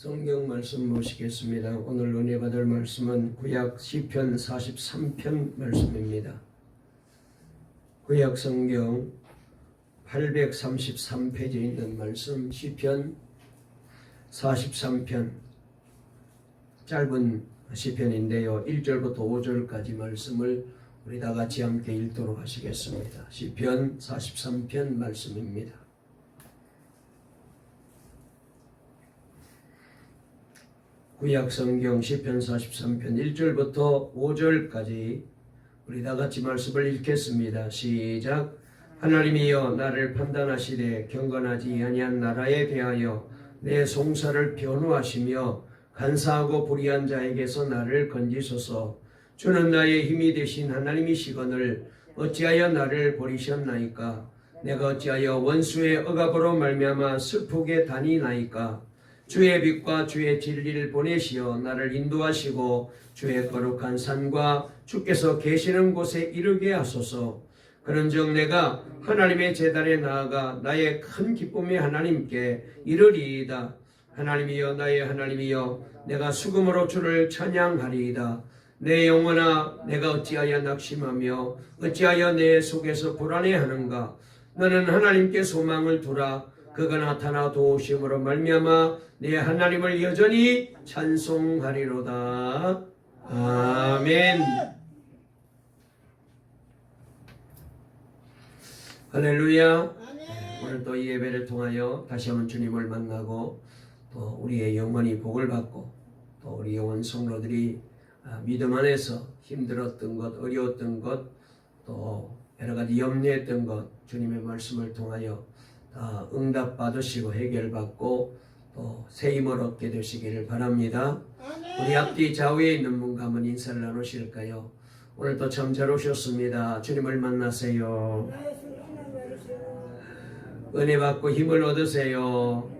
성경 말씀 모시겠습니다. 오늘 은혜 받을 말씀은 구약 시편 43편 말씀입니다. 구약 성경 833페이지에 있는 말씀, 시편 43편, 짧은 시편인데요. 1절부터 5절까지 말씀을 우리 다 같이 함께 읽도록 하시겠습니다. 시편 43편 말씀입니다. 구약 성경 시편 43편 1절부터 5절까지 우리 다 같이 말씀을 읽겠습니다. 시작. 하나님이여 나를 판단하시되 경건하지 아니한 나라에 대하여 내 송사를 변호하시며 간사하고 불의한 자에게서 나를 건지소서. 주는 나의 힘이 되신 하나님이시거늘 어찌하여 나를 버리셨나이까. 내가 어찌하여 원수의 억압으로 말미암아 슬프게 다니나이까. 주의 빛과 주의 진리를 보내시어 나를 인도하시고 주의 거룩한 산과 주께서 계시는 곳에 이르게 하소서. 그런즉 내가 하나님의 제단에 나아가 나의 큰 기쁨의 하나님께 이르리이다. 하나님이여 나의 하나님이여 내가 수금으로 주를 찬양하리이다. 내 영혼아 내가 어찌하여 낙심하며 어찌하여 내 속에서 불안해하는가. 너는 하나님께 소망을 두라. 그가 나타나 도우심으로 말미암아 내 하나님을 여전히 찬송하리로다. 아멘. 할렐루야. 오늘 또 이 예배를 통하여 다시 한번 주님을 만나고 또 우리의 영혼이 복을 받고 또 우리 영혼 성도들이 믿음 안에서 힘들었던 것, 어려웠던 것, 또 여러 가지 염려했던 것 주님의 말씀을 통하여 다 응답받으시고 해결받고 또 새 힘을 얻게 되시기를 바랍니다. 우리 앞뒤 좌우에 있는 분과 한번 인사를 나누실까요? 오늘도 참 잘 오셨습니다. 주님을 만나세요. 은혜 받고 힘을 얻으세요.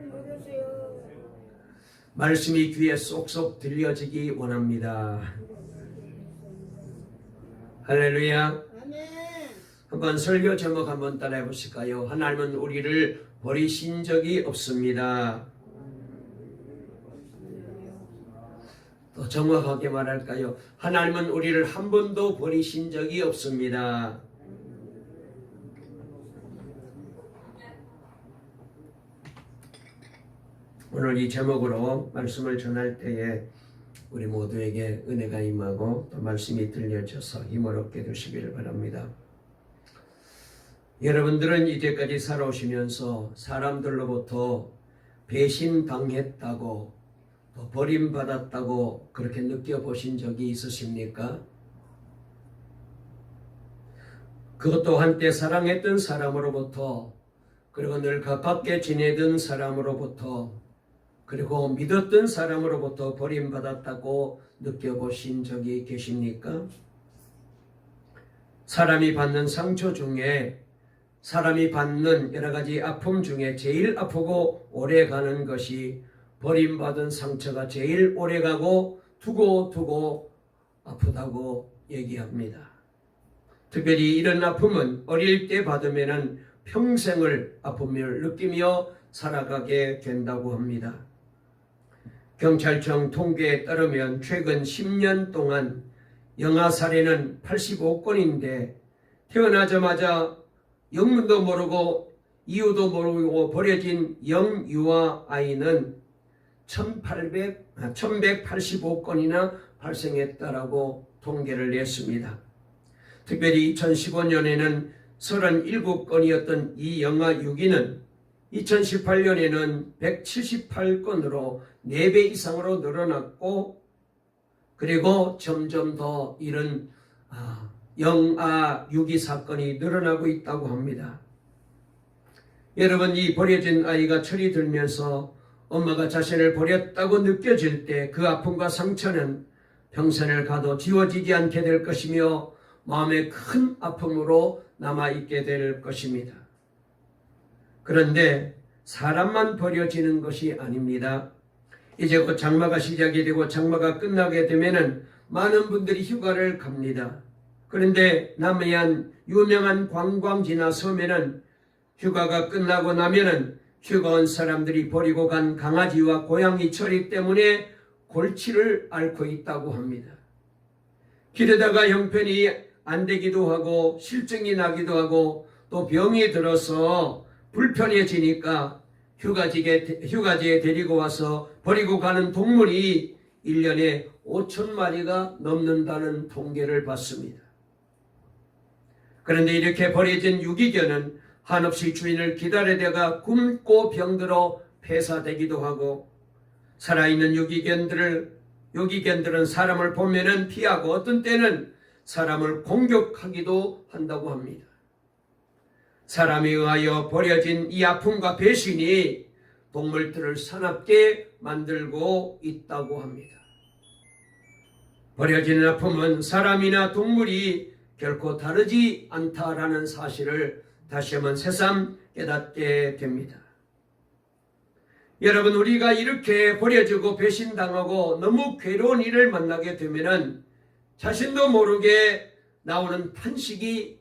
말씀이 귀에 쏙쏙 들려지기 원합니다. 할렐루야. 한번 설교 제목 한번 따라해 보실까요? 하나님은 우리를 버리신 적이 없습니다. 또 정확하게 말할까요? 하나님은 우리를 한 번도 버리신 적이 없습니다. 오늘 이 제목으로 말씀을 전할 때에 우리 모두에게 은혜가 임하고 또 말씀이 들려져서 힘을 얻게 되시기를 바랍니다. 여러분들은 이제까지 살아오시면서 사람들로부터 배신당했다고 또 버림받았다고 그렇게 느껴보신 적이 있으십니까? 그것도 한때 사랑했던 사람으로부터, 그리고 늘 가깝게 지내던 사람으로부터, 그리고 믿었던 사람으로부터 버림받았다고 느껴보신 적이 계십니까? 사람이 받는 상처 중에, 사람이 받는 여러 가지 아픔 중에 제일 아프고 오래가는 것이 버림받은 상처가 제일 오래가고 두고 아프다고 얘기합니다. 특별히 이런 아픔은 어릴 때 받으면 평생을 아픔을 느끼며 살아가게 된다고 합니다. 경찰청 통계에 따르면 최근 10년 동안 영아 살해는 85건인데 태어나자마자 영문도 모르고 이유도 모르고 버려진 영유아 아이는 1185건이나 발생했다라고 통계를 냈습니다. 특별히 2015년에는 37건이었던 이 영아 유기는 2018년에는 178건으로 4배 이상으로 늘어났고, 그리고 점점 더 이런 영아 유기 사건이 늘어나고 있다고 합니다. 여러분, 이 버려진 아이가 철이 들면서 엄마가 자신을 버렸다고 느껴질 때 그 아픔과 상처는 평생을 가도 지워지지 않게 될 것이며 마음의 큰 아픔으로 남아있게 될 것입니다. 그런데 사람만 버려지는 것이 아닙니다. 이제 곧 장마가 시작이 되고 장마가 끝나게 되면은 많은 분들이 휴가를 갑니다. 그런데 남해안 유명한 관광지나 섬에는 휴가가 끝나고 나면은 휴가 온 사람들이 버리고 간 강아지와 고양이 처리 때문에 골치를 앓고 있다고 합니다. 길에다가 형편이 안 되기도 하고 실증이 나기도 하고 또 병이 들어서 불편해지니까 휴가지에 데리고 와서 버리고 가는 동물이 1년에 5,000마리가 넘는다는 통계를 봤습니다. 그런데 이렇게 버려진 유기견은 한없이 주인을 기다리다가 굶고 병들어 폐사되기도 하고, 살아있는 유기견들은 사람을 보면은 피하고 어떤 때는 사람을 공격하기도 한다고 합니다. 사람에 의하여 버려진 이 아픔과 배신이 동물들을 사납게 만들고 있다고 합니다. 버려지는 아픔은 사람이나 동물이 결코 다르지 않다라는 사실을 다시 한번 새삼 깨닫게 됩니다. 여러분, 우리가 이렇게 버려지고 배신당하고 너무 괴로운 일을 만나게 되면은 자신도 모르게 나오는 탄식이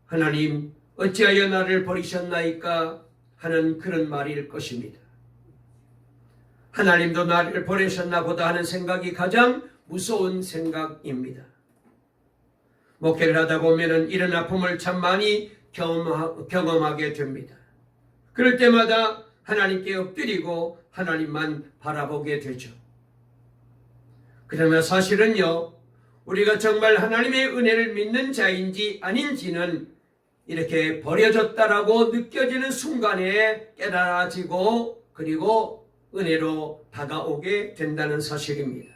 하나님 어찌하여 나를 버리셨나이까 하는 그런 말일 것입니다. 하나님도 나를 버리셨나 보다 하는 생각이 가장 무서운 생각입니다. 목회를 하다 보면은 이런 아픔을 참 많이 경험하게 됩니다. 그럴 때마다 하나님께 엎드리고 하나님만 바라보게 되죠. 그러나 사실은요, 우리가 정말 하나님의 은혜를 믿는 자인지 아닌지는 이렇게 버려졌다라고 느껴지는 순간에 깨달아지고 그리고 은혜로 다가오게 된다는 사실입니다.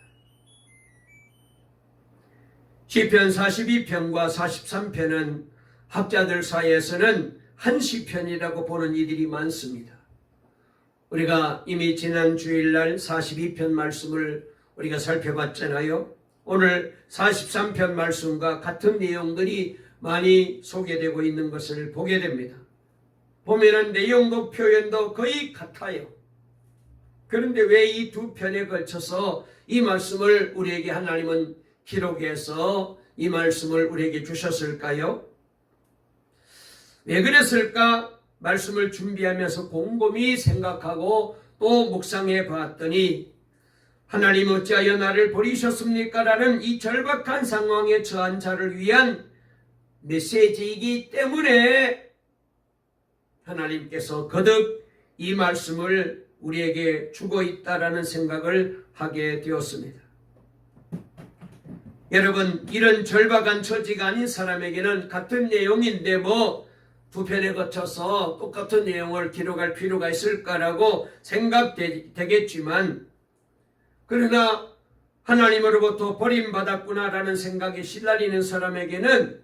시편 42편과 43편은 학자들 사이에서는 한 시편이라고 보는 이들이 많습니다. 우리가 이미 지난 주일날 42편 말씀을 우리가 살펴봤잖아요. 오늘 43편 말씀과 같은 내용들이 많이 소개되고 있는 것을 보게 됩니다. 보면은 내용도 표현도 거의 같아요. 그런데 왜 이 두 편에 걸쳐서 이 말씀을 우리에게 하나님은 기록해서 이 말씀을 우리에게 주셨을까요? 왜 그랬을까? 말씀을 준비하면서 곰곰이 생각하고 또 묵상해 봤더니 하나님 어찌하여 나를 버리셨습니까? 라는 이 절박한 상황에 처한 자를 위한 메시지이기 때문에 하나님께서 거듭 이 말씀을 우리에게 주고 있다라는 생각을 하게 되었습니다. 여러분, 이런 절박한 처지가 아닌 사람에게는 같은 내용인데 두 편에 거쳐서 똑같은 내용을 기록할 필요가 있을까라고 생각되겠지만, 그러나 하나님으로부터 버림받았구나라는 생각에 시달리는 사람에게는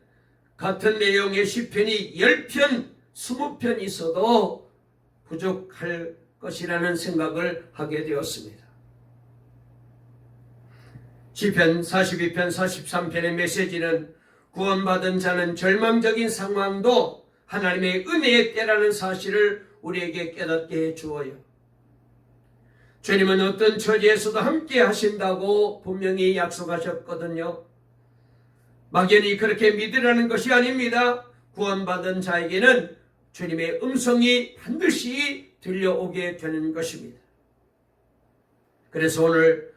같은 내용의 시편이 10편, 20편 있어도 부족할 것이라는 생각을 하게 되었습니다. 시편 42편, 43편의 메시지는 구원받은 자는 절망적인 상황도 하나님의 은혜의 때라는 사실을 우리에게 깨닫게 해주어요. 주님은 어떤 처지에서도 함께 하신다고 분명히 약속하셨거든요. 막연히 그렇게 믿으라는 것이 아닙니다. 구원받은 자에게는 주님의 음성이 반드시 들려오게 되는 것입니다. 그래서 오늘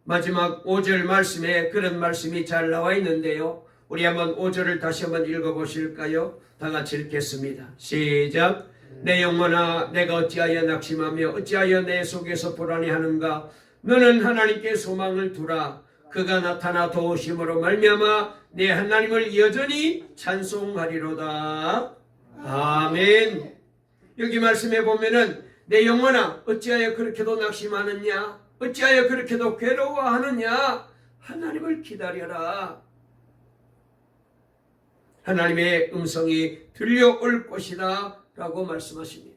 마지막 5절 말씀에 그런 말씀이 잘 나와 있는데요. 우리 한번 5절을 다시 한번 읽어보실까요? 다 같이 읽겠습니다. 시작. 내 영혼아, 내가 어찌하여 낙심하며 어찌하여 내 속에서 불안해하는가? 너는 하나님께 소망을 두라. 그가 나타나 도우심으로 말미암아 내 하나님을 여전히 찬송하리로다. 아멘. 여기 말씀에 보면은 내 영혼아, 어찌하여 그렇게도 낙심하느냐? 어찌하여 그렇게도 괴로워하느냐? 하나님을 기다려라. 하나님의 음성이 들려올 것이다 라고 말씀하십니다.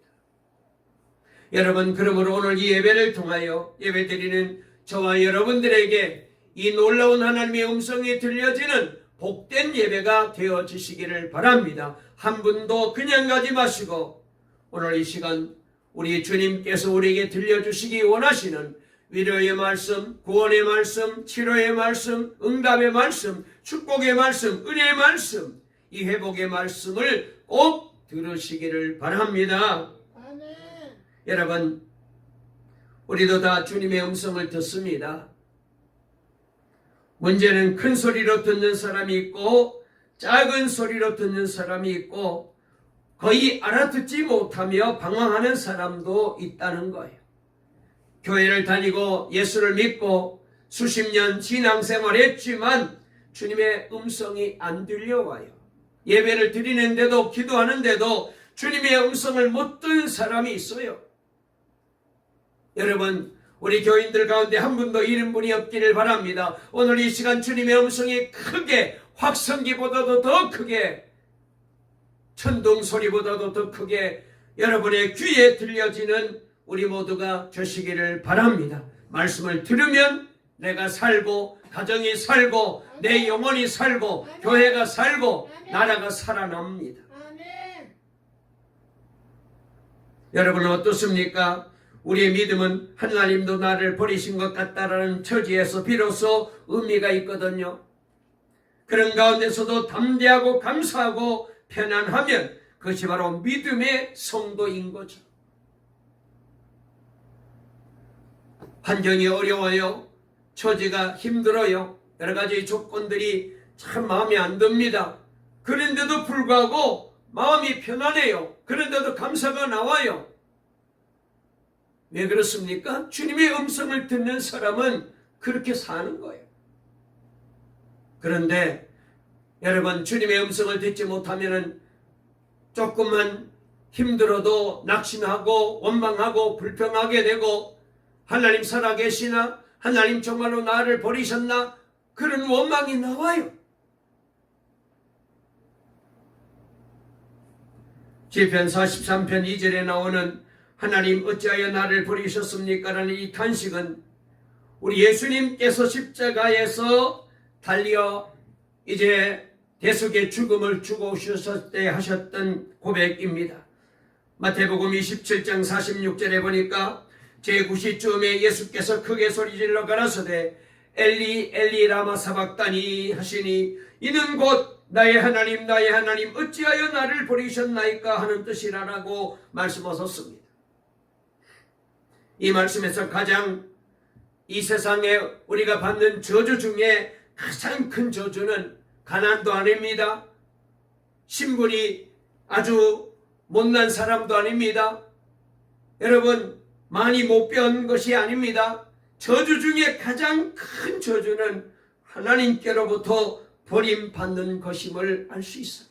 여러분, 그러므로 오늘 이 예배를 통하여 예배드리는 저와 여러분들에게 이 놀라운 하나님의 음성이 들려지는 복된 예배가 되어지시기를 바랍니다. 한 분도 그냥 가지 마시고 오늘 이 시간 우리 주님께서 우리에게 들려주시기 원하시는 위로의 말씀, 구원의 말씀, 치료의 말씀, 응답의 말씀, 축복의 말씀, 은혜의 말씀, 이 회복의 말씀을 꼭 들으시기를 바랍니다. 아멘. 여러분, 우리도 다 주님의 음성을 듣습니다. 문제는 큰 소리로 듣는 사람이 있고 작은 소리로 듣는 사람이 있고 거의 알아듣지 못하며 방황하는 사람도 있다는 거예요. 교회를 다니고 예수를 믿고 수십 년 신앙생활했지만 주님의 음성이 안 들려와요. 예배를 드리는데도 기도하는데도 주님의 음성을 못 듣는 사람이 있어요. 여러분, 우리 교인들 가운데 한 분도 잃은 분이 없기를 바랍니다. 오늘 이 시간 주님의 음성이 크게, 확성기보다도 더 크게, 천둥 소리보다도 더 크게 여러분의 귀에 들려지는 우리 모두가 되시기를 바랍니다. 말씀을 들으면 내가 살고, 가정이 살고, 내 영혼이 살고, 교회가 살고, 나라가 살아납니다. 여러분은 어떻습니까? 우리의 믿음은 하나님도 나를 버리신 것 같다라는 처지에서 비로소 의미가 있거든요. 그런 가운데서도 담대하고 감사하고 편안하면 그것이 바로 믿음의 성도인 거죠. 환경이 어려워요. 처지가 힘들어요. 여러 가지 조건들이 참 마음에 안 듭니다. 그런데도 불구하고 마음이 편안해요. 그런데도 감사가 나와요. 왜 그렇습니까? 주님의 음성을 듣는 사람은 그렇게 사는 거예요. 그런데 여러분, 주님의 음성을 듣지 못하면 조금만 힘들어도 낙심하고 원망하고 불평하게 되고 하나님 살아계시나? 하나님 정말로 나를 버리셨나? 그런 원망이 나와요. 시편 43편 2절에 나오는 하나님 어찌하여 나를 버리셨습니까? 라는 이 탄식은 우리 예수님께서 십자가에서 달려 이제 대속의 죽음을 주고 오셨을 때 하셨던 고백입니다. 마태복음 27장 46절에 보니까 제9시쯤에 예수께서 크게 소리질러 가라사대 엘리 엘리 라마 사박다니 하시니 이는 곧 나의 하나님 나의 하나님 어찌하여 나를 버리셨나이까 하는 뜻이라고 말씀하셨습니다. 이 말씀에서 가장 이 세상에 우리가 받는 저주 중에 가장 큰 저주는 가난도 아닙니다. 신분이 아주 못난 사람도 아닙니다. 여러분, 많이 못 배운 것이 아닙니다. 저주 중에 가장 큰 저주는 하나님께로부터 버림받는 것임을 알 수 있어요.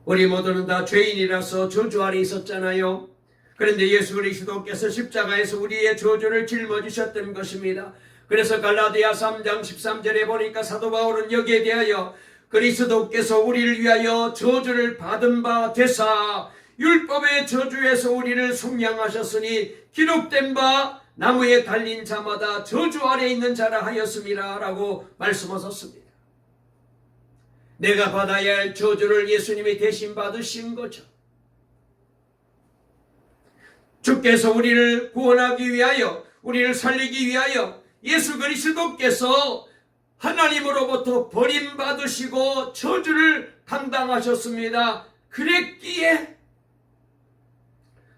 우리 모두는 다 죄인이라서 저주 아래 있었잖아요. 그런데 예수 그리스도께서 십자가에서 우리의 저주를 짊어지셨던 것입니다. 그래서 갈라디아 3장 13절에 보니까 사도 바울은 여기에 대하여 그리스도께서 우리를 위하여 저주를 받은 바 되사 율법의 저주에서 우리를 속량하셨으니 기록된 바 나무에 달린 자마다 저주 아래 있는 자라 하였음이라 라고 말씀하셨습니다. 내가 받아야 할 저주를 예수님이 대신 받으신 거죠. 주께서 우리를 구원하기 위하여, 우리를 살리기 위하여 예수 그리스도께서 하나님으로부터 버림받으시고 저주를 감당하셨습니다. 그랬기에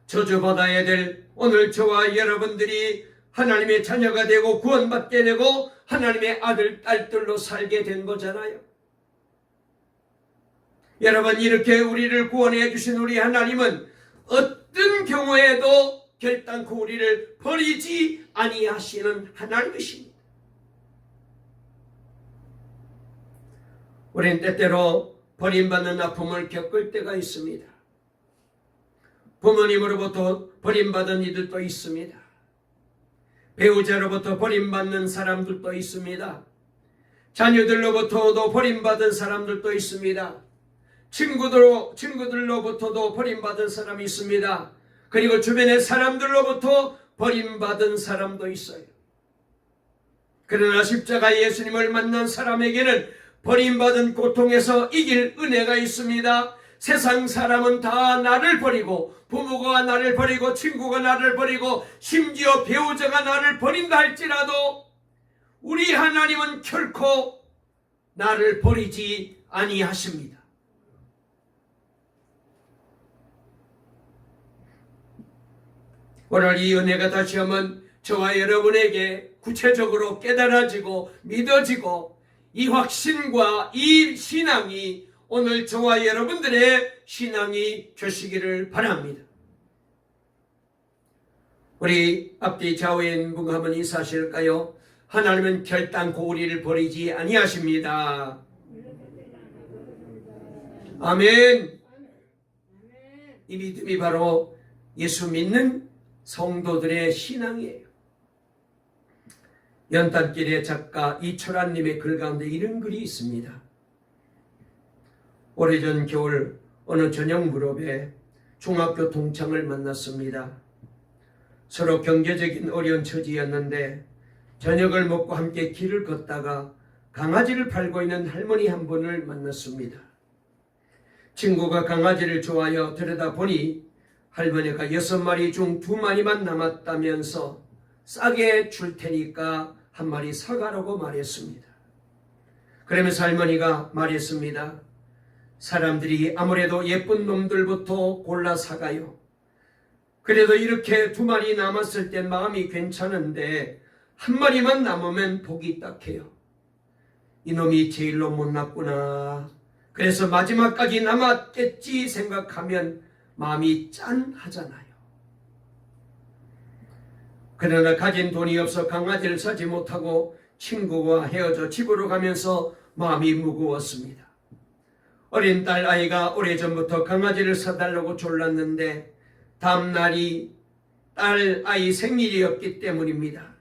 저주받아야 될 오늘 저와 여러분들이 하나님의 자녀가 되고 구원받게 되고 하나님의 아들, 딸들로 살게 된 거잖아요. 여러분, 이렇게 우리를 구원해 주신 우리 하나님은 어떤 경우에도 결단코 우리를 버리지 아니하시는 하나님이십니다. 우리는 때때로 버림받는 아픔을 겪을 때가 있습니다. 부모님으로부터 버림받은 이들도 있습니다. 배우자로부터 버림받는 사람들도 있습니다. 자녀들로부터도 버림받은 사람들도 있습니다. 친구들로부터도 버림받은 사람이 있습니다. 그리고 주변의 사람들로부터 버림받은 사람도 있어요. 그러나 십자가 예수님을 만난 사람에게는 버림받은 고통에서 이길 은혜가 있습니다. 세상 사람은 다 나를 버리고, 부모가 나를 버리고, 친구가 나를 버리고, 심지어 배우자가 나를 버린다 할지라도 우리 하나님은 결코 나를 버리지 아니하십니다. 오늘 이 은혜가 다시 한번 저와 여러분에게 구체적으로 깨달아지고 믿어지고 이 확신과 이 신앙이 오늘 저와 여러분들의 신앙이 되시기를 바랍니다. 우리 앞뒤 좌우인 분과 한번 인사하실까요? 하나님은 결단코 우리를 버리지 아니하십니다. 아멘. 이 믿음이 바로 예수 믿는 성도들의 신앙이에요. 연단길의 작가 이철환님의 글 가운데 이런 글이 있습니다. 오래전 겨울 어느 저녁 무렵에 중학교 동창을 만났습니다. 서로 경제적인 어려운 처지였는데 저녁을 먹고 함께 길을 걷다가 강아지를 팔고 있는 할머니 한 분을 만났습니다. 친구가 강아지를 좋아하여 들여다보니 할머니가 6마리 중 2마리만 남았다면서 싸게 줄 테니까 한 마리 사가라고 말했습니다. 그러면서 할머니가 말했습니다. 사람들이 아무래도 예쁜 놈들부터 골라 사가요. 그래도 이렇게 2마리 남았을 땐 마음이 괜찮은데 한 마리만 남으면 복이 딱해요. 이놈이 제일로 못났구나. 그래서 마지막까지 남았겠지 생각하면 마음이 짠하잖아요. 그러나 가진 돈이 없어 강아지를 사지 못하고 친구와 헤어져 집으로 가면서 마음이 무거웠습니다. 어린 딸 아이가 오래전부터 강아지를 사달라고 졸랐는데 다음 날이 딸 아이 생일이었기 때문입니다.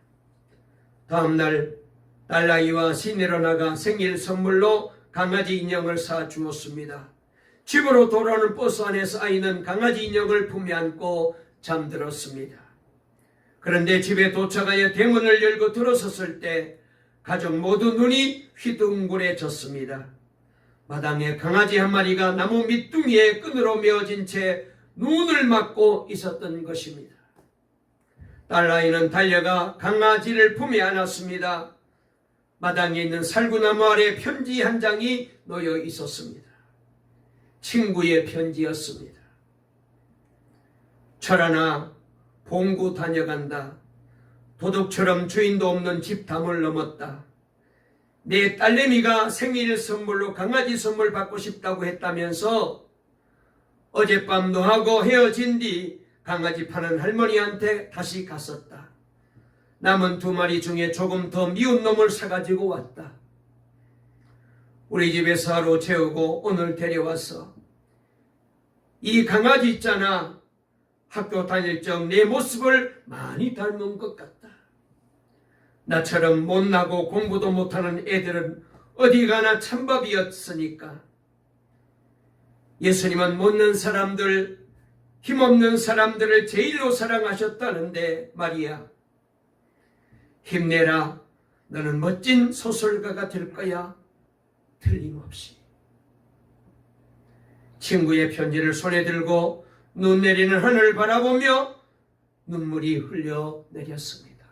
다음 날 딸 아이와 시내로 나가 생일 선물로 강아지 인형을 사주었습니다. 집으로 돌아오는 버스 안에서 아이는 강아지 인형을 품에 안고 잠들었습니다. 그런데 집에 도착하여 대문을 열고 들어섰을 때 가족 모두 눈이 휘둥그레졌습니다. 마당에 강아지 한 마리가 나무 밑둥이에 끈으로 메어진 채 눈을 막고 있었던 것입니다. 딸아이는 달려가 강아지를 품에 안았습니다. 마당에 있는 살구나무 아래 편지 한 장이 놓여 있었습니다. 친구의 편지였습니다. 철아나 봉구 다녀간다. 도둑처럼 주인도 없는 집담을 넘었다. 내 딸내미가 생일 선물로 강아지 선물 받고 싶다고 했다면서 어젯밤 너하고 헤어진 뒤 강아지 파는 할머니한테 다시 갔었다. 남은 2마리 중에 조금 더 미운 놈을 사가지고 왔다. 우리 집에서 하루 재우고 오늘 데려왔어. 이 강아지 있잖아. 학교 다닐 적 내 모습을 많이 닮은 것 같다. 나처럼 못나고 공부도 못하는 애들은 어디 가나 찬밥이었으니까. 예수님은 못난 사람들, 힘없는 사람들을 제일로 사랑하셨다는데 말이야. 힘내라. 너는 멋진 소설가가 될 거야. 틀림없이. 친구의 편지를 손에 들고 눈 내리는 하늘을 바라보며 눈물이 흘려내렸습니다.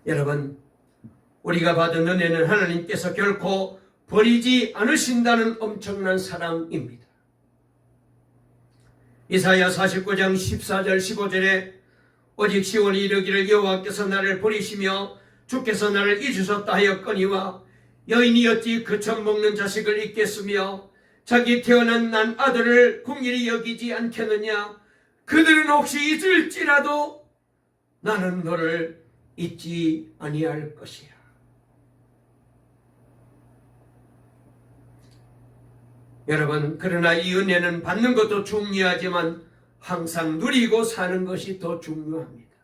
여러분, 우리가 받은 은혜는 하나님께서 결코 버리지 않으신다는 엄청난 사랑입니다. 이사야 49장 14절 15절에 오직 시온이 이르기를 여호와께서 나를 버리시며 주께서 나를 잊으셨다 하였거니와 여인이 어찌 그쳐 먹는 자식을 잊겠으며 자기 태어난 난 아들을 긍휼히 여기지 않겠느냐. 그들은 혹시 잊을지라도 나는 너를 잊지 아니할 것이야. 여러분, 그러나 이 은혜는 받는 것도 중요하지만 항상 누리고 사는 것이 더 중요합니다.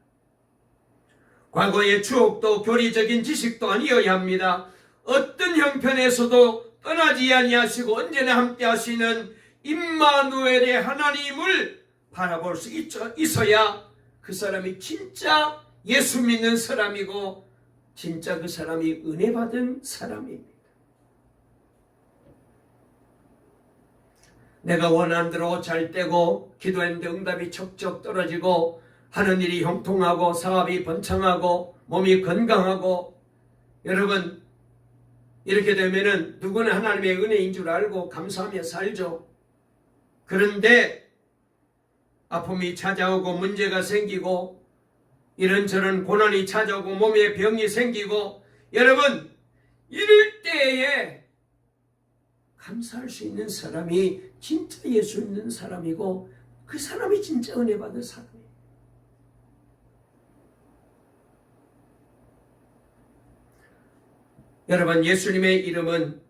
과거의 추억도 교리적인 지식도 아니어야 합니다. 어떤 형편에서도 떠나지 아니하시고 언제나 함께 하시는 임마누엘의 하나님을 바라볼 수 있어야 그 사람이 진짜 예수 믿는 사람이고 진짜 그 사람이 은혜 받은 사람입니다. 내가 원하는 대로 잘 되고 기도했는데 응답이 척척 떨어지고 하는 일이 형통하고 사업이 번창하고 몸이 건강하고, 여러분 이렇게 되면은 누구나 하나님의 은혜인 줄 알고 감사하며 살죠. 그런데 아픔이 찾아오고 문제가 생기고 이런저런 고난이 찾아오고 몸에 병이 생기고, 여러분, 이럴 때에 감사할 수 있는 사람이 진짜 예수 믿는 사람이고, 그 사람이 진짜 은혜 받은 사람이에요. 여러분, 예수님의 이름은,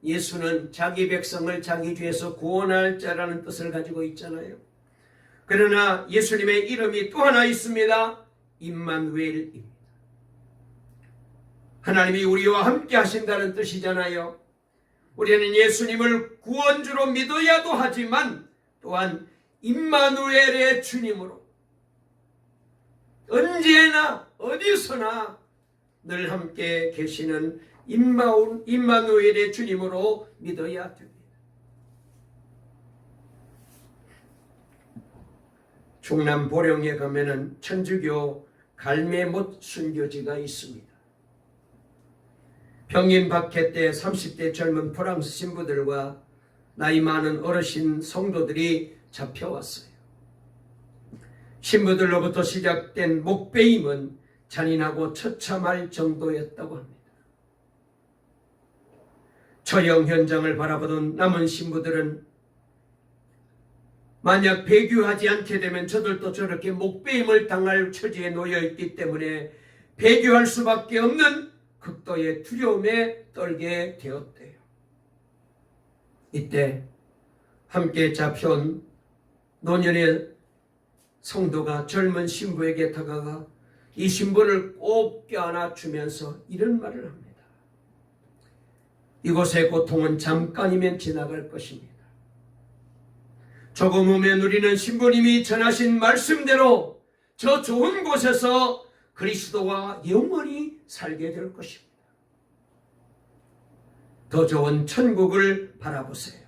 예수는 자기 백성을 자기 죄에서 구원할 자라는 뜻을 가지고 있잖아요. 그러나 예수님의 이름이 또 하나 있습니다. 임마누엘입니다. 하나님이 우리와 함께 하신다는 뜻이잖아요. 우리는 예수님을 구원주로 믿어야도 하지만 또한 임마누엘의 주님으로 언제나 어디서나 늘 함께 계시는 임마누엘의 주님으로 믿어야 됩니다. 충남 보령에 가면은 천주교 갈매못 순교지가 있습니다. 병임 박해 때 30대 젊은 프랑스 신부들과 나이 많은 어르신 성도들이 잡혀왔어요. 신부들로부터 시작된 목베임은 잔인하고 처참할 정도였다고 합니다. 처형 현장을 바라보던 남은 신부들은 만약 배교하지 않게 되면 저들도 저렇게 목베임을 당할 처지에 놓여있기 때문에 배교할 수밖에 없는 극도의 두려움에 떨게 되었대요. 이때 함께 잡혀온 노년의 성도가 젊은 신부에게 다가가 이 신부를 꼭 껴안아 주면서 이런 말을 합니다. 이곳의 고통은 잠깐이면 지나갈 것입니다. 조금 후면 우리는 신부님이 전하신 말씀대로 저 좋은 곳에서 그리스도와 영원히 살게 될 것입니다. 더 좋은 천국을 바라보세요.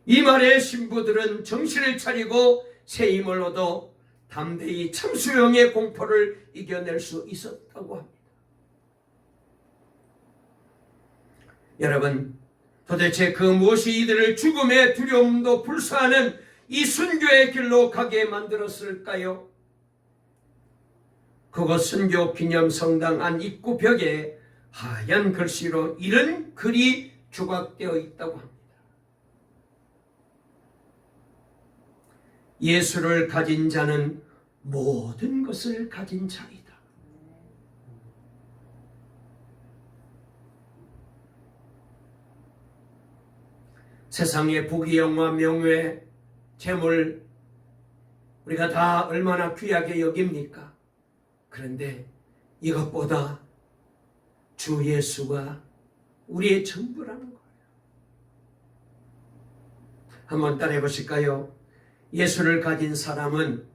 이 말에 신부들은 정신을 차리고 새 힘을 얻어 담대히 참수형의 공포를 이겨낼 수 있었다고 합니다. 여러분, 도대체 그 무엇이 이들을 죽음의 두려움도 불사하는 이 순교의 길로 가게 만들었을까요? 그곳 순교 기념 성당 안 입구 벽에 하얀 글씨로 이런 글이 조각되어 있다고 합니다. 예수를 가진 자는 모든 것을 가진 자이다. 세상의 부귀영화, 명예, 재물, 우리가 다 얼마나 귀하게 여깁니까? 그런데 이것보다 주 예수가 우리의 전부라는 거예요. 한번 따라해 보실까요? 예수를 가진 사람은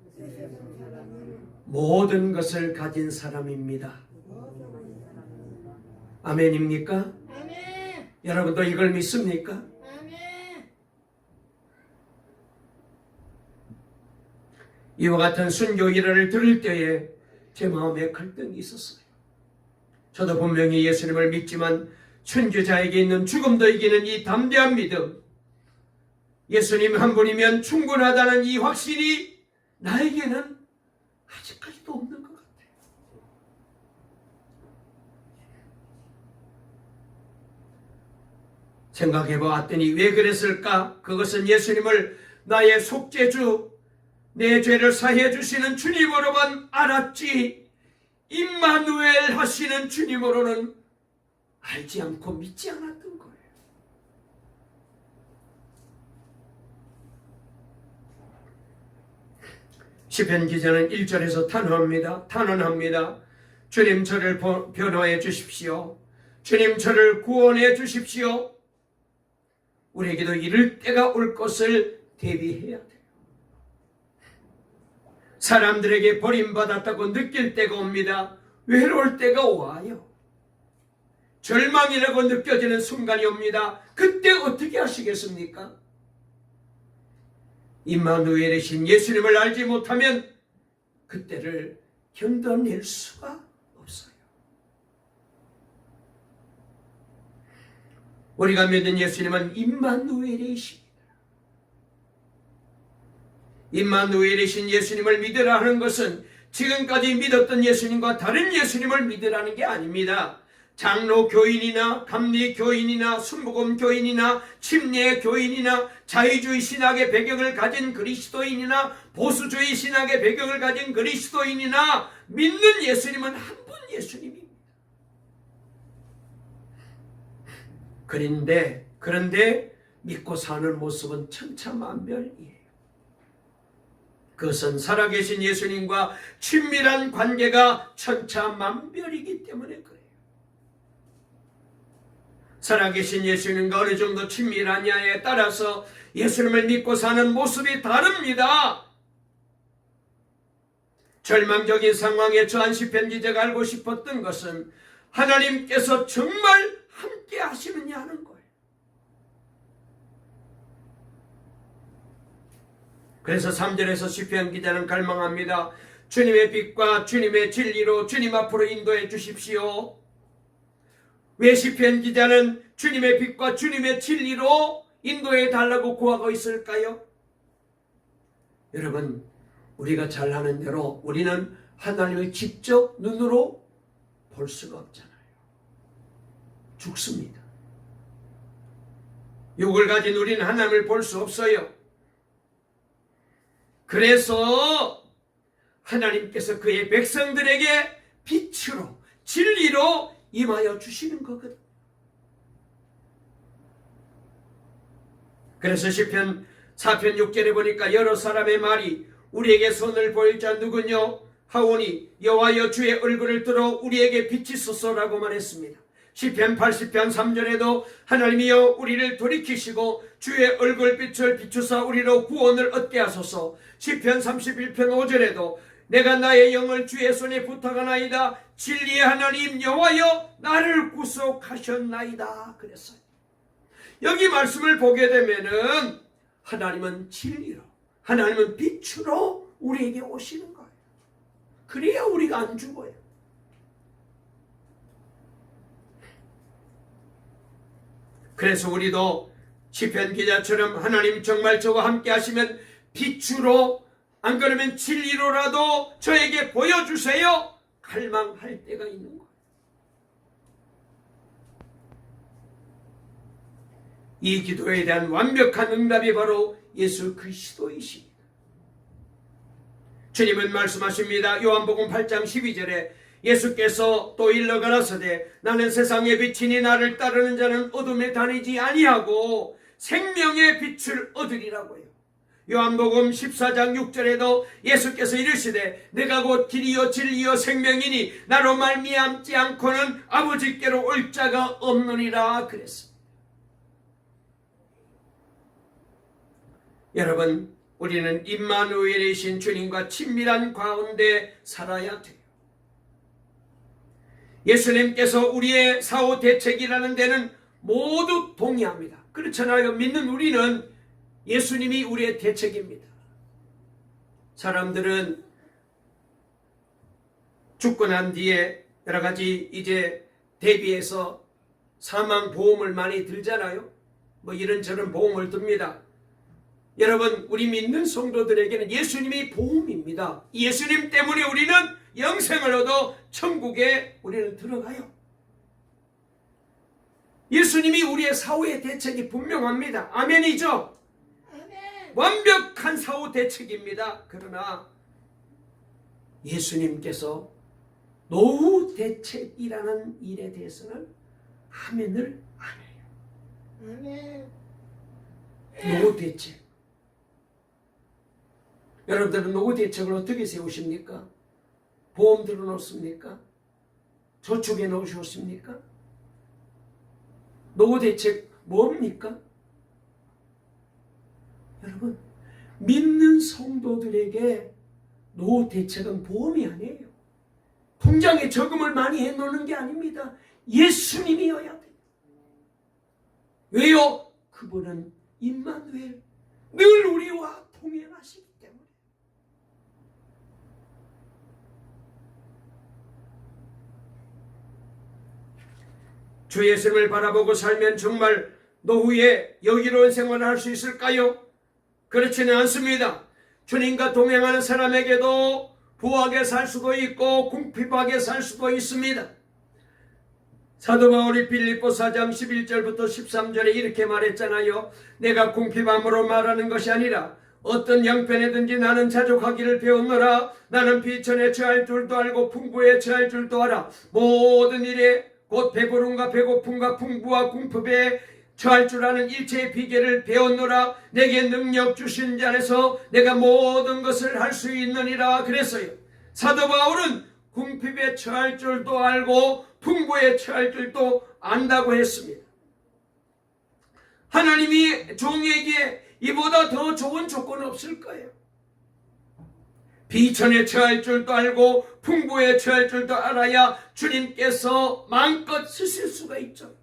모든 것을 가진 사람입니다. 아멘입니까? 아멘. 여러분도 이걸 믿습니까? 이와 같은 순교 일화를 들을 때에 제 마음에 갈등이 있었어요. 저도 분명히 예수님을 믿지만 순교자에게 있는 죽음도 이기는 이 담대한 믿음, 예수님 한 분이면 충분하다는 이 확신이 나에게는 아직까지도 없는 것 같아요. 생각해 보았더니 왜 그랬을까? 그것은 예수님을 나의 속죄주, 내 죄를 사해 주시는 주님으로만 알았지 임마누엘 하시는 주님으로는 알지 않고 믿지 않았던 거예요. 시편 기자는 1절에서 탄원합니다. 주님 저를 변호해 주십시오. 주님 저를 구원해 주십시오. 우리에게도 이럴 때가 올 것을 대비해야 돼요. 사람들에게 버림받았다고 느낄 때가 옵니다. 외로울 때가 와요. 절망이라고 느껴지는 순간이 옵니다. 그때 어떻게 하시겠습니까? 임마누엘이신 예수님을 알지 못하면 그때를 견뎌낼 수가 없어요. 우리가 믿는 예수님은 임마누엘이십니다. 임마누엘이신 예수님을 믿으라 하는 것은 지금까지 믿었던 예수님과 다른 예수님을 믿으라는 게 아닙니다. 장로 교인이나 감리 교인이나 순복음 교인이나 침례 교인이나 자유주의 신학의 배경을 가진 그리스도인이나 보수주의 신학의 배경을 가진 그리스도인이나 믿는 예수님은 한 분 예수님입니다. 그런데 믿고 사는 모습은 천차만별이에요. 그것은 살아계신 예수님과 친밀한 관계가 천차만별이기 때문에 그래요. 살아계신 예수님과 어느 정도 친밀하냐에 따라서 예수님을 믿고 사는 모습이 다릅니다. 절망적인 상황에 처한 시편 기자가 알고 싶었던 것은 하나님께서 정말 함께 하시느냐 하는 거예요. 그래서 3절에서 시편 기자는 갈망합니다. 주님의 빛과 주님의 진리로 주님 앞으로 인도해 주십시오. 왜 시편 기자는 주님의 빛과 주님의 진리로 인도해 달라고 구하고 있을까요? 여러분, 우리가 잘 아는 대로 우리는 하나님을 직접 눈으로 볼 수가 없잖아요. 죽습니다. 육을 가진 우리는 하나님을 볼 수 없어요. 그래서 하나님께서 그의 백성들에게 빛으로 진리로 임하여 주시는 거거든. 그래서 시편 4편 6절에 보니까 여러 사람의 말이 우리에게 손을 보일 자 누구뇨 하오니 여호와여 주의 얼굴을 들어 우리에게 비치소서라고 말했습니다. 시편 80편 3절에도 하나님이여 우리를 돌이키시고 주의 얼굴빛을 비추사 우리로 구원을 얻게 하소서. 시편 31편 5절에도 내가 나의 영을 주의 손에 부탁하나이다. 진리의 하나님 여호와여 나를 구속하셨나이다 그랬어요. 여기 말씀을 보게 되면은 하나님은 진리로, 하나님은 빛으로 우리에게 오시는 거예요. 그래야 우리가 안 죽어요. 그래서 우리도 시편 기자처럼 하나님 정말 저와 함께 하시면 빛으로, 안 그러면 진리로라도 저에게 보여주세요. 갈망할 때가 있는 거예요. 이 기도에 대한 완벽한 응답이 바로 예수 그리스도이십니다. 주님은 말씀하십니다. 요한복음 8장 12절에 예수께서 또 일러 가라사대 나는 세상의 빛이니 나를 따르는 자는 어둠에 다니지 아니하고 생명의 빛을 얻으리라고요. 요한복음 14장 6절에도 예수께서 이르시되 내가 곧 길이요 진리요 생명이니 나로 말미암지 않고는 아버지께로 올 자가 없느니라 그랬습니다. 여러분, 우리는 임마누엘이신 주님과 친밀한 가운데 살아야 돼요. 예수님께서 우리의 사후 대책이라는 데는 모두 동의합니다. 그렇잖아요. 믿는 우리는 예수님이 우리의 대책입니다. 사람들은 죽고 난 뒤에 여러 가지 이제 대비해서 사망보험을 많이 들잖아요. 뭐 이런저런 보험을 듭니다. 여러분, 우리 믿는 성도들에게는 예수님이 보험입니다. 예수님 때문에 우리는 영생을 얻어 천국에 우리는 들어가요. 예수님이 우리의 사후의 대책이 분명합니다. 아멘이죠? 아멘. 완벽한 사후 대책입니다. 그러나 예수님께서 노후 대책이라는 일에 대해서는 아멘을 안 해요. 아멘. 노후 대책. 여러분들은 노후 대책을 어떻게 세우십니까? 보험 들어놓습니까? 저축해 놓으셨습니까? 노후 대책 뭡니까? 여러분, 믿는 성도들에게 노후 대책은 보험이 아니에요. 통장에 저금을 많이 해놓는 게 아닙니다. 예수님이어야 돼요. 왜요? 그분은 임마누엘, 늘 우리와 동행하시기 때문에. 주 예수님을 바라보고 살면 정말 노후에 여기로운 생활을 할 수 있을까요? 그렇지는 않습니다. 주님과 동행하는 사람에게도 부하게 살 수도 있고 궁핍하게 살 수도 있습니다. 사도 바울이 빌립보 4장 11절부터 13절에 이렇게 말했잖아요. 내가 궁핍함으로 말하는 것이 아니라 어떤 형편에든지 나는 자족하기를 배웠노라. 나는 비천에 처할 줄도 알고 풍부에 처할 줄도 알아. 모든 일에 곧 배부름과 배고픔과 풍부와 궁핍에 처할 줄 아는 일체의 비결을 배웠노라. 내게 능력 주신 자 안에서 내가 모든 것을 할 수 있느니라 그랬어요. 사도 바울은 궁핍에 처할 줄도 알고 풍부에 처할 줄도 안다고 했습니다. 하나님이 종에게 이보다 더 좋은 조건은 없을 거예요. 비천에 처할 줄도 알고 풍부에 처할 줄도 알아야 주님께서 마음껏 쓰실 수가 있죠.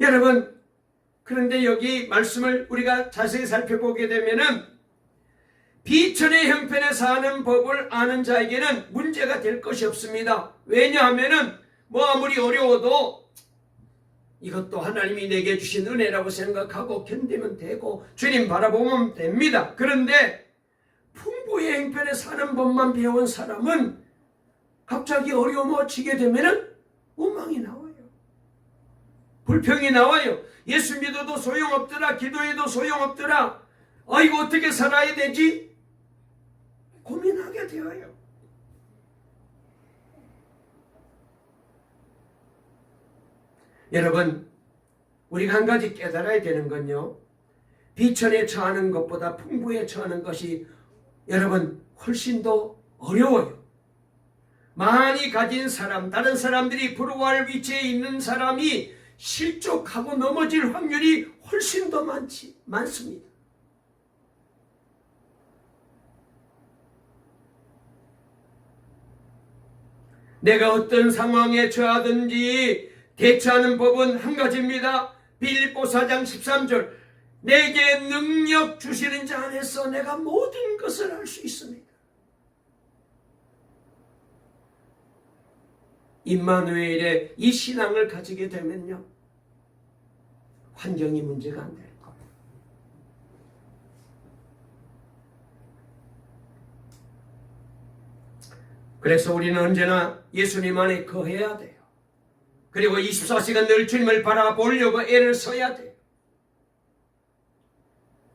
여러분, 그런데 여기 말씀을 우리가 자세히 살펴보게 되면은 비천의 형편에 사는 법을 아는 자에게는 문제가 될 것이 없습니다. 왜냐하면은 아무리 어려워도 이것도 하나님이 내게 주신 은혜라고 생각하고 견디면 되고 주님 바라보면 됩니다. 그런데 풍부의 형편에 사는 법만 배운 사람은 갑자기 어려움을 치게 되면은 원망이 나와요. 불평이 나와요. 예수 믿어도 소용없더라. 기도해도 소용없더라. 이거 어떻게 살아야 되지? 고민하게 되어요. 여러분, 우리가 한 가지 깨달아야 되는 건요, 비천에 처하는 것보다 풍부에 처하는 것이 여러분 훨씬 더 어려워요. 많이 가진 사람, 다른 사람들이 부러워할 위치에 있는 사람이 실족하고 넘어질 확률이 훨씬 더 많습니다. 내가 어떤 상황에 처하든지 대처하는 법은 한 가지입니다. 빌립보 4장 13절, 내게 능력 주시는 자 안에서 내가 모든 것을 할 수 있습니다. 임마누엘의 이 신앙을 가지게 되면요, 환경이 문제가 안 될 겁니다. 그래서 우리는 언제나 예수님 안에 거해야 돼요. 그리고 24시간 늘 주님을 바라보려고 애를 써야 돼요.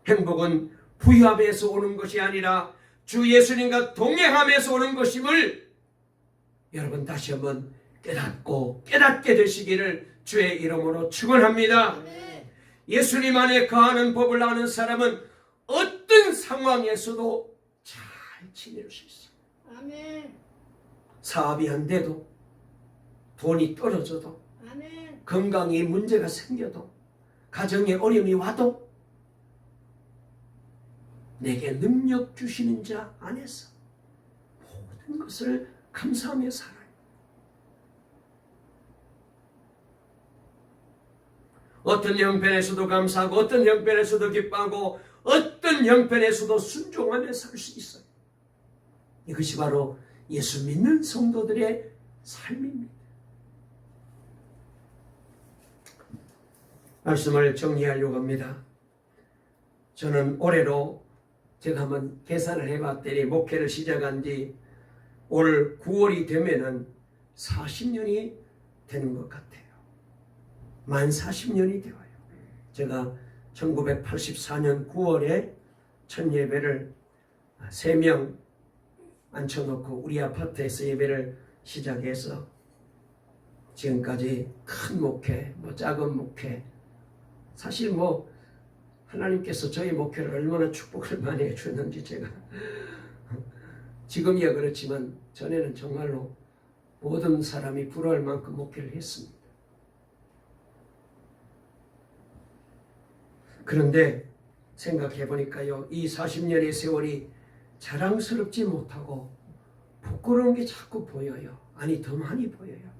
행복은 부유함에서 오는 것이 아니라 주 예수님과 동행함에서 오는 것임을 여러분 다시 한번 깨닫게 되시기를 주의 이름으로 축원합니다. 예수님 안에 거하는 법을 아는 사람은 어떤 상황에서도 잘 지낼 수 있어요. 아멘. 사업이 안 돼도, 돈이 떨어져도, 아멘. 건강에 문제가 생겨도, 가정에 어려움이 와도 내게 능력 주시는 자 안에서 모든 것을 감사하며 살아요. 어떤 형편에서도 감사하고 어떤 형편에서도 기뻐하고 어떤 형편에서도 순종하며 살 수 있어요. 이것이 바로 예수 믿는 성도들의 삶입니다. 말씀을 정리하려고 합니다. 저는 올해로 제가 한번 계산을 해봤더니 목회를 시작한 지 올 9월이 되면은 40년이 되는 것 같아요. 만 40년이 되어요. 제가 1984년 9월에 첫 예배를 3명 앉혀놓고 우리 아파트에서 예배를 시작해서 지금까지 큰 목회, 작은 목회, 사실 하나님께서 저희 목회를 얼마나 축복을 많이 해주는지 제가 지금이야 그렇지만 전에는 정말로 모든 사람이 부러워할 만큼 목회를 했습니다. 그런데 생각해 보니까요, 이 40년의 세월이 자랑스럽지 못하고 부끄러운 게 자꾸 보여요. 아니, 더 많이 보여요.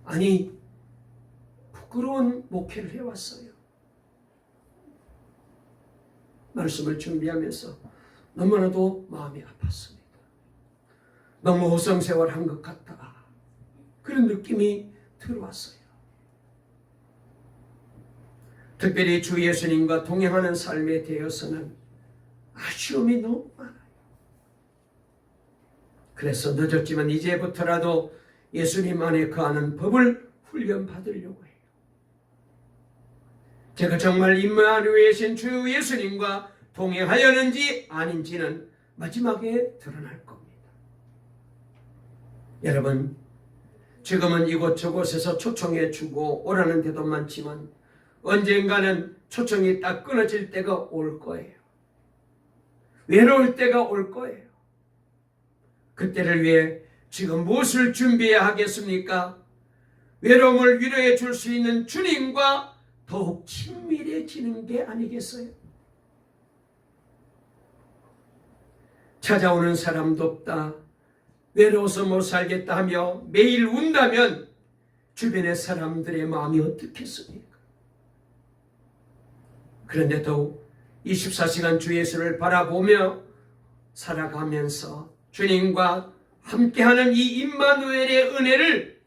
아니, 부끄러운 목회를 해왔어요. 말씀을 준비하면서 너무나도 마음이 아팠습니다. 너무 호성세월한 것 같다, 그런 느낌이 들어왔어요. 특별히 주 예수님과 동행하는 삶에 대해서는 아쉬움이 너무 많아요. 그래서 늦었지만 이제부터라도 예수님 안에 거하는 법을 훈련받으려고 해요. 제가 정말 임마누엘이신 주 예수님과 동행하려는지 아닌지는 마지막에 드러날 겁니다. 여러분, 지금은 이곳저곳에서 초청해 주고 오라는 데도 많지만 언젠가는 초청이 딱 끊어질 때가 올 거예요. 외로울 때가 올 거예요. 그때를 위해 지금 무엇을 준비해야 하겠습니까? 외로움을 위로해 줄 수 있는 주님과 더욱 친밀해지는 게 아니겠어요? 찾아오는 사람도 없다, 외로워서 못 살겠다 하며 매일 운다면 주변의 사람들의 마음이 어떻겠습니까? 그런데 더욱 24시간 주 예수를 바라보며 살아가면서 주님과 함께하는 이 임마누엘의 은혜를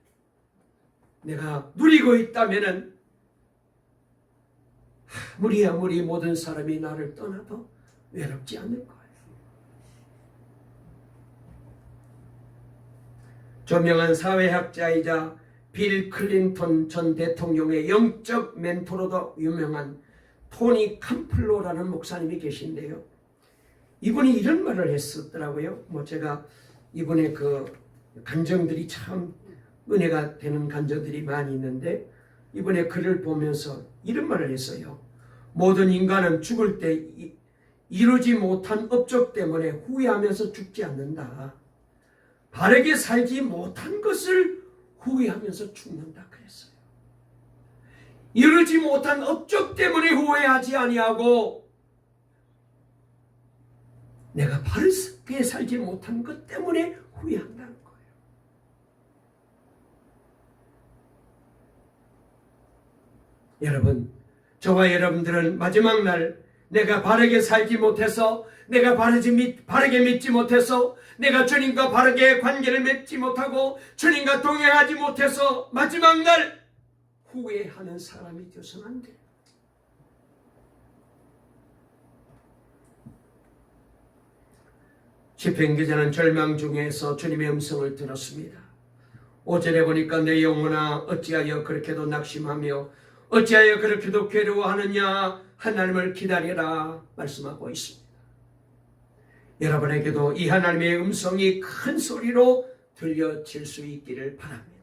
내가 누리고 있다면 아무리 모든 사람이 나를 떠나도 외롭지 않을 거예요. 저명한 사회학자이자 빌 클린턴 전 대통령의 영적 멘토로도 유명한 토니 캄플로라는 목사님이 계신데요. 이분이 이런 말을 했었더라고요. 제가 이분의 그 간정들이 참 은혜가 되는 간정들이 많이 있는데 이분의 글을 보면서 이런 말을 했어요. 모든 인간은 죽을 때 이루지 못한 업적 때문에 후회하면서 죽지 않는다. 바르게 살지 못한 것을 후회하면서 죽는다 그랬어요. 이루지 못한 업적 때문에 후회하지 아니하고 내가 바르게 살지 못한 것 때문에 후회한다는 거예요. 여러분, 저와 여러분들은 마지막 날 내가 바르게 살지 못해서, 내가 바르게 믿지 못해서, 내가 주님과 바르게 관계를 맺지 못하고 주님과 동행하지 못해서 마지막 날 후회하는 사람이 되어서는 안 돼요. 시편 기자는 절망 중에서 주님의 음성을 들었습니다. 5절에 보니까 내 영혼아 어찌하여 그렇게도 낙심하며 어찌하여 그렇게도 괴로워하느냐, 하나님을 기다려라 말씀하고 있습니다. 여러분에게도 이 하나님의 음성이 큰 소리로 들려질 수 있기를 바랍니다.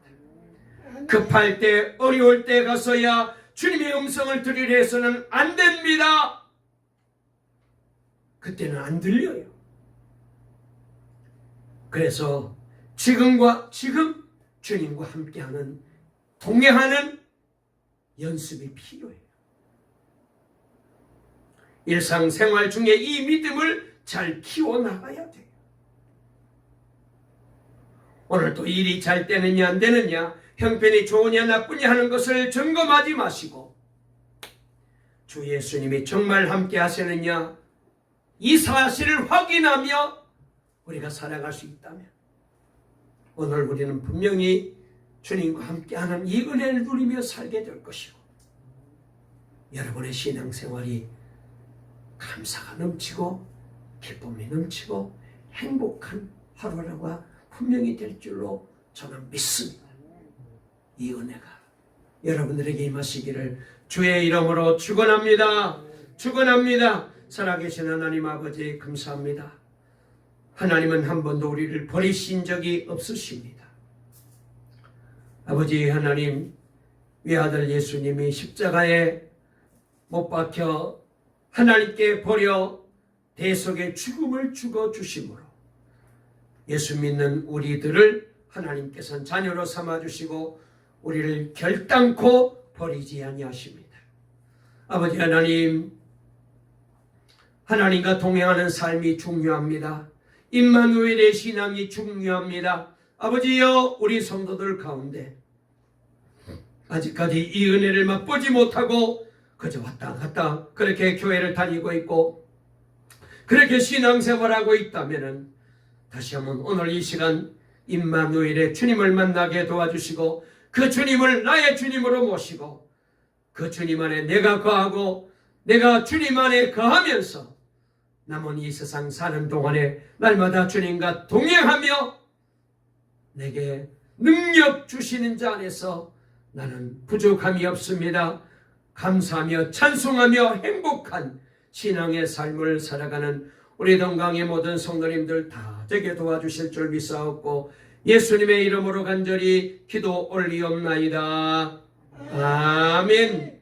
급할 때, 어려울 때 가서야 주님의 음성을 들으려 해서는 안 됩니다. 그때는 안 들려요. 그래서 지금 주님과 함께하는, 동행하는 연습이 필요해요. 일상생활 중에 이 믿음을 잘 키워나가야 돼요. 오늘 또 일이 잘 되느냐 안 되느냐, 형편이 좋으냐 나쁘냐 하는 것을 점검하지 마시고 주 예수님이 정말 함께 하시느냐 이 사실을 확인하며 우리가 살아갈 수 있다면 오늘 우리는 분명히 주님과 함께하는 이 은혜를 누리며 살게 될 것이고 여러분의 신앙생활이 감사가 넘치고 기쁨이 넘치고 행복한 하루하루가 분명히 될 줄로 저는 믿습니다. 이 은혜가 여러분들에게 임하시기를 주의 이름으로 축원합니다. 축원합니다. 살아계신 하나님 아버지 감사합니다. 하나님은 한 번도 우리를 버리신 적이 없으십니다. 아버지 하나님, 외아들 예수님이 십자가에 못 박혀 하나님께 버려 대속의 죽음을 죽어주심으로 예수 믿는 우리들을 하나님께서는 자녀로 삼아주시고 우리를 결단코 버리지 아니하십니다. 아버지 하나님, 하나님과 동행하는 삶이 중요합니다. 임마누엘의 신앙이 중요합니다. 아버지여, 우리 성도들 가운데 아직까지 이 은혜를 맛보지 못하고 그저 왔다 갔다 그렇게 교회를 다니고 있고 그렇게 신앙생활하고 있다면 다시 한번 오늘 이 시간 임마누엘의 주님을 만나게 도와주시고 그 주님을 나의 주님으로 모시고 그 주님 안에 내가 거하고 내가 주님 안에 거하면서 남은 이 세상 사는 동안에 날마다 주님과 동행하며 내게 능력 주시는 자 안에서 나는 부족함이 없습니다. 감사하며 찬송하며 행복한 신앙의 삶을 살아가는 우리 동강의 모든 성도님들 다 되게 도와주실 줄 믿사옵고 예수님의 이름으로 간절히 기도 올리옵나이다. 아멘.